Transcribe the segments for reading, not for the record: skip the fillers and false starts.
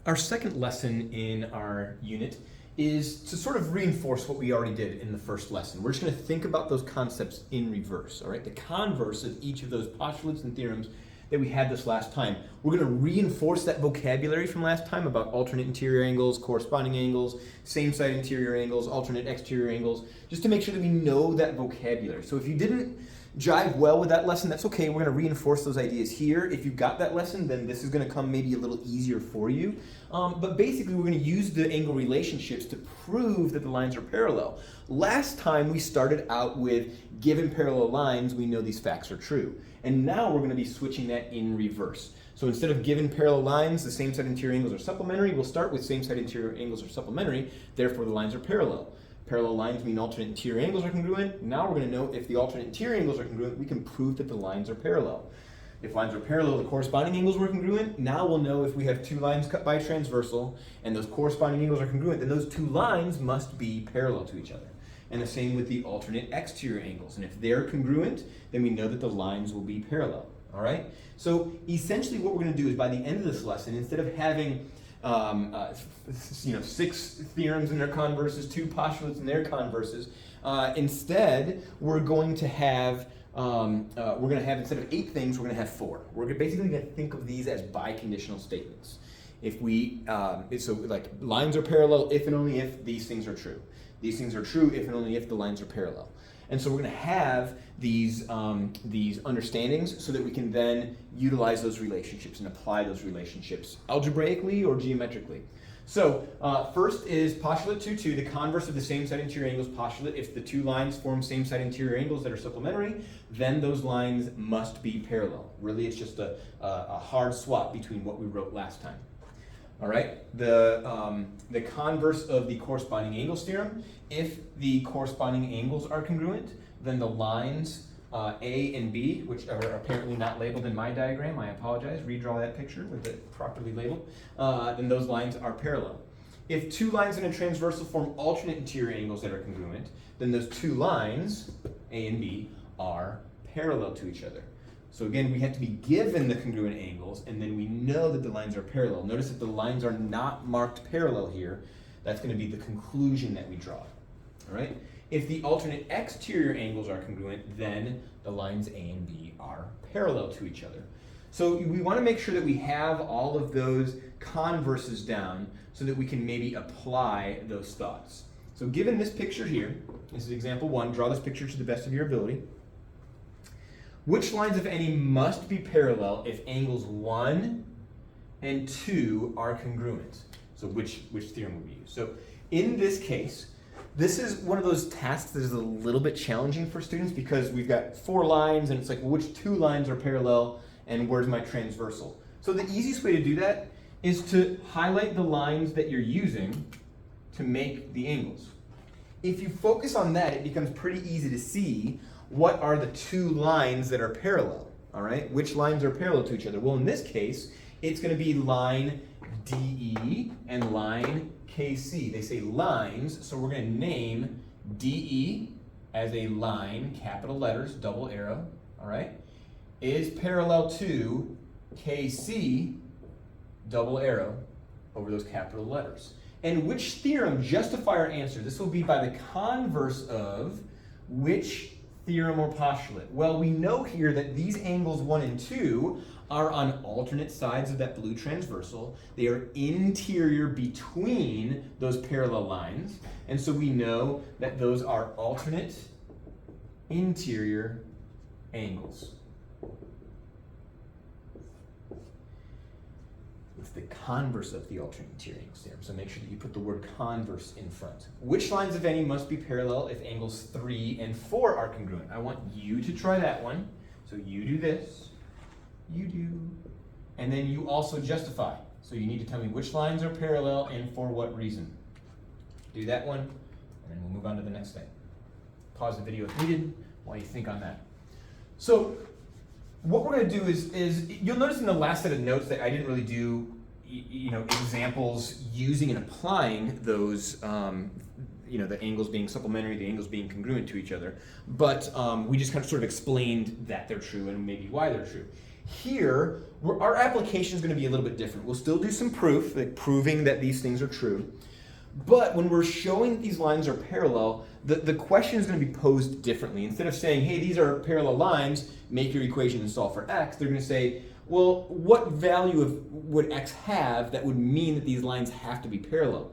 Our second lesson in our unit is to sort of reinforce what we already did in the first lesson. We're just going to think about those concepts in reverse, all right? The converse of each of those postulates and theorems that we had this last time. We're going to reinforce that vocabulary from last time about alternate interior angles, corresponding angles, same side interior angles, alternate exterior angles, just to make sure that we know that vocabulary. So if you didn't jive well with that lesson, that's okay. We're going to reinforce those ideas here. If you got that lesson, then this is going to come maybe a little easier for you. But basically, we're going to use the angle relationships to prove that the lines are parallel. Last time, we started out with given parallel lines, we know these facts are true. And now we're going to be switching that in reverse. So instead of given parallel lines, the same side interior angles are supplementary, we'll start with same side interior angles are supplementary, therefore the lines are parallel. Parallel lines mean alternate interior angles are congruent. Now we're going to know if the alternate interior angles are congruent, we can prove that the lines are parallel. If lines are parallel, the corresponding angles were congruent. Now we'll know if we have two lines cut by transversal and those corresponding angles are congruent, then those two lines must be parallel to each other. And the same with the alternate exterior angles. And if they're congruent, then we know that the lines will be parallel. All right? So essentially what we're going to do is by the end of this lesson, instead of having 6 theorems and their converses, 2 postulates and their converses, instead we're going to have instead of 8 things, we're going to have 4. We're basically going to think of these as biconditional statements. If we, so like lines are parallel if and only if these things are true. These things are true if and only if the lines are parallel. And so we're going to have these understandings so that we can then utilize those relationships and apply those relationships algebraically or geometrically. So first is postulate 2.2, the converse of the same side interior angles postulate. If the two lines form same side interior angles that are supplementary, then those lines must be parallel. Really, it's just a hard swap between what we wrote last time. All right, the converse of the corresponding angles theorem, if the corresponding angles are congruent, then the lines A and B, which are apparently not labeled in my diagram, I apologize, redraw that picture with it properly labeled, then those lines are parallel. If two lines in a transversal form alternate interior angles that are congruent, then those two lines, A and B, are parallel to each other. So again, we have to be given the congruent angles, and then we know that the lines are parallel. Notice that the lines are not marked parallel here. That's going to be the conclusion that we draw. All right? If the alternate exterior angles are congruent, then the lines A and B are parallel to each other. So we want to make sure that we have all of those converses down so that we can maybe apply those thoughts. So given this picture here, this is example 1, draw this picture to the best of your ability. Which lines, if any, must be parallel if angles 1 and 2 are congruent? So which theorem would we use? So in this case, this is one of those tasks that is a little bit challenging for students because we've got 4 lines and it's like, well, which 2 lines are parallel and where's my transversal? So the easiest way to do that is to highlight the lines that you're using to make the angles. If you focus on that, it becomes pretty easy to see what are the 2 lines that are parallel, all right? Which lines are parallel to each other? Well, in this case, it's going to be line DE and line KC. They say lines, so we're going to name DE as a line, capital letters, double arrow, all right? Is parallel to KC, double arrow, over those capital letters. And which theorem justify our answer? This will be by the converse of which theorem or postulate? Well, we know here that these angles 1 and 2 are on alternate sides of that blue transversal. They are interior between those parallel lines. And so we know that those are alternate interior angles. It's the converse of the alternate interior angles theorem. So make sure that you put the word converse in front. Which lines, if any, must be parallel if angles 3 and 4 are congruent? I want you to try that one. So you do this, you do, and then you also justify. So you need to tell me which lines are parallel and for what reason. Do that one, and then we'll move on to the next thing. Pause the video if needed while you think on that. So what we're going to do is you'll notice in the last set of notes that I didn't really do examples using and applying those the angles being supplementary, the angles being congruent to each other, but we just kind of sort of explained that they're true and maybe why they're true. Here, our application is going to be a little bit different. We'll still do some proof, like proving that these things are true. But when we're showing that these lines are parallel, the question is going to be posed differently. Instead of saying, hey, these are parallel lines, make your equation and solve for x, they're going to say, well, what value would x have that would mean that these lines have to be parallel?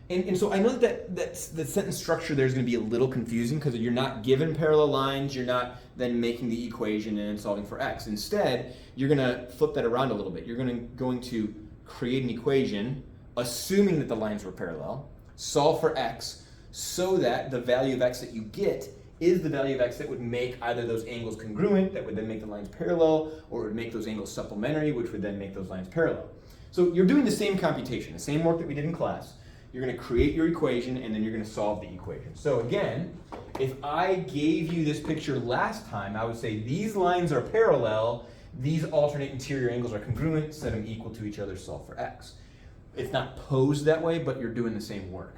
And so I know that the sentence structure there is going to be a little confusing because you're not given parallel lines, you're not then making the equation and solving for x. Instead, you're going to flip that around a little bit. You're going to create an equation assuming that the lines were parallel, solve for x so that the value of x that you get is the value of x that would make either those angles congruent, that would then make the lines parallel, or would make those angles supplementary, which would then make those lines parallel. So you're doing the same computation, the same work that we did in class. You're going to create your equation, and then you're going to solve the equation. So again, if I gave you this picture last time, I would say these lines are parallel, these alternate interior angles are congruent, set them equal to each other, solve for x. It's not posed that way, but you're doing the same work.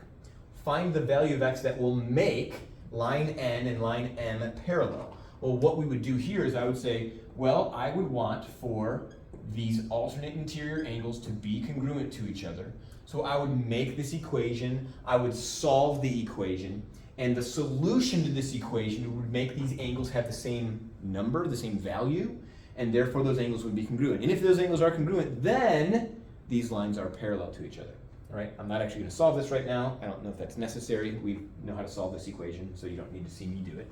Find the value of x that will make line n and line m parallel. Well, what we would do here is I would say, well, I would want for these alternate interior angles to be congruent to each other. So I would make this equation, I would solve the equation, and the solution to this equation would make these angles have the same number, the same value, and therefore those angles would be congruent. And if those angles are congruent, then these lines are parallel to each other. All right, I'm not actually going to solve this right now. I don't know if that's necessary. We know how to solve this equation, so you don't need to see me do it.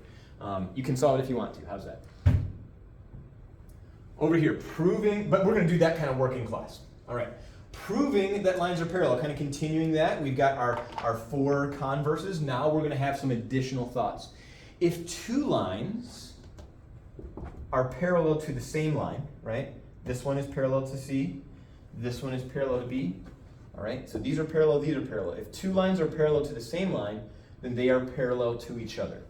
You can solve it if you want to. How's that? Over here, proving, but we're going to do that kind of work in class. All right, proving that lines are parallel, kind of continuing that. We've got our four converses. Now we're going to have some additional thoughts. If two lines are parallel to the same line, right? This one is parallel to C. This one is parallel to B. All right, so these are parallel, these are parallel. If two lines are parallel to the same line, then they are parallel to each other.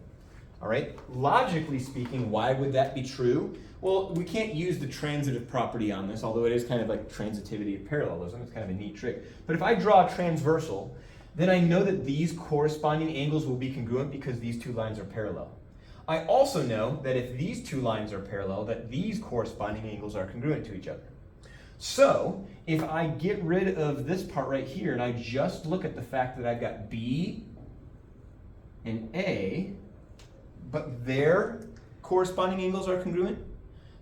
All right, logically speaking, why would that be true? Well, we can't use the transitive property on this, although it is kind of like transitivity of parallelism. It's kind of a neat trick. But if I draw a transversal, then I know that these corresponding angles will be congruent because these two lines are parallel. I also know that if these two lines are parallel, that these corresponding angles are congruent to each other. So if I get rid of this part right here and I just look at the fact that I've got B and A, but their corresponding angles are congruent,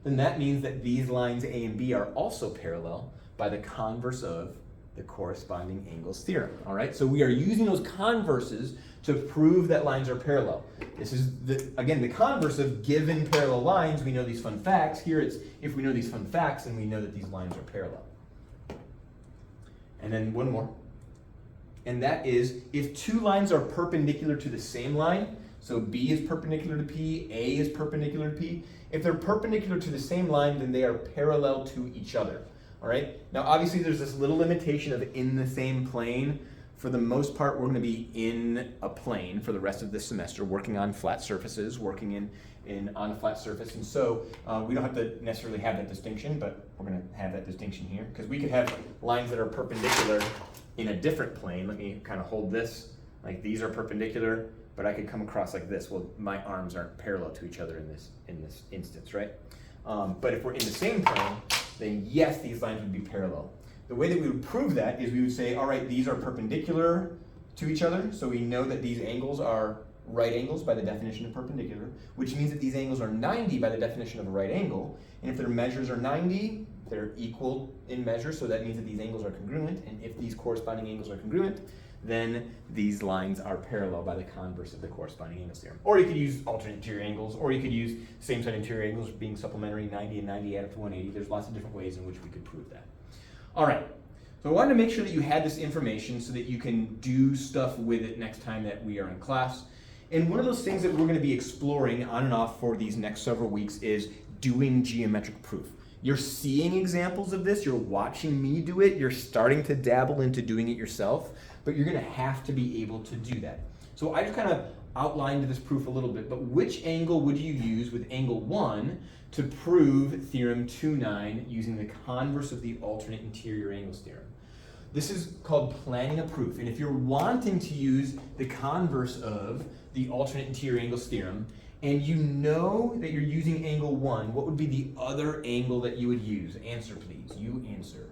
then that means that these lines A and B are also parallel by the converse of the corresponding angles theorem. All right, so we are using those converses to prove that lines are parallel. This is, again, the converse of given parallel lines. We know these fun facts. Here it's, if we know these fun facts, then we know that these lines are parallel. And then one more. And that is, if two lines are perpendicular to the same line, so B is perpendicular to P, A is perpendicular to P, if they're perpendicular to the same line, then they are parallel to each other. All right? Now, obviously, there's this little limitation of in the same plane. For the most part, we're going to be in a plane for the rest of this semester, working on flat surfaces, working on a flat surface. And so we don't have to necessarily have that distinction, but we're going to have that distinction here. Because we could have lines that are perpendicular in a different plane. Let me kind of hold this. Like these are perpendicular, but I could come across like this. Well, my arms aren't parallel to each other in this instance, right? But if we're in the same plane, then yes, these lines would be parallel. The way that we would prove that is we would say, all right, these are perpendicular to each other, so we know that these angles are right angles by the definition of perpendicular, which means that these angles are 90 by the definition of a right angle, and if their measures are 90, they're equal in measure, so that means that these angles are congruent, and if these corresponding angles are congruent, then these lines are parallel by the converse of the corresponding angles theorem. Or you could use alternate interior angles, or you could use same side interior angles being supplementary, 90 and 90 add up to 180. There's lots of different ways in which we could prove that. All right, so I wanted to make sure that you had this information so that you can do stuff with it next time that we are in class. And one of those things that we're going to be exploring on and off for these next several weeks is doing geometric proof. You're seeing examples of this, you're watching me do it, you're starting to dabble into doing it yourself, but you're going to have to be able to do that. So I just kind of outlined this proof a little bit, but which angle would you use with angle 1 to prove theorem 2.9 using the converse of the alternate interior angles theorem? This is called planning a proof, and if you're wanting to use the converse of the alternate interior angles theorem, and you know that you're using angle 1, what would be the other angle that you would use? Answer, please. You answer.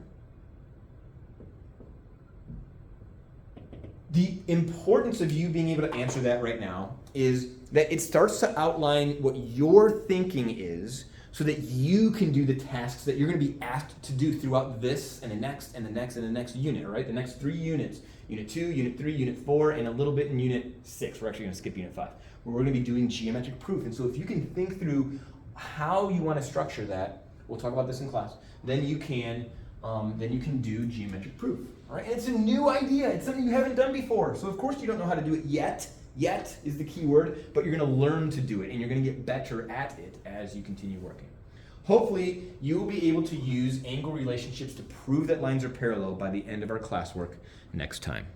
The importance of you being able to answer that right now is that it starts to outline what your thinking is so that you can do the tasks that you're going to be asked to do throughout this and the next and the next and the next unit, right? The next 3 units. Unit 2, Unit 3, Unit 4, and a little bit in Unit 6. We're actually going to skip Unit 5, where we're going to be doing geometric proof. And so if you can think through how you want to structure that, we'll talk about this in class, then you can do geometric proof. All right? And it's a new idea. It's something you haven't done before. So of course you don't know how to do it yet. Yet is the key word, but you're going to learn to do it, and you're going to get better at it as you continue working. Hopefully, you will be able to use angle relationships to prove that lines are parallel by the end of our classwork next time.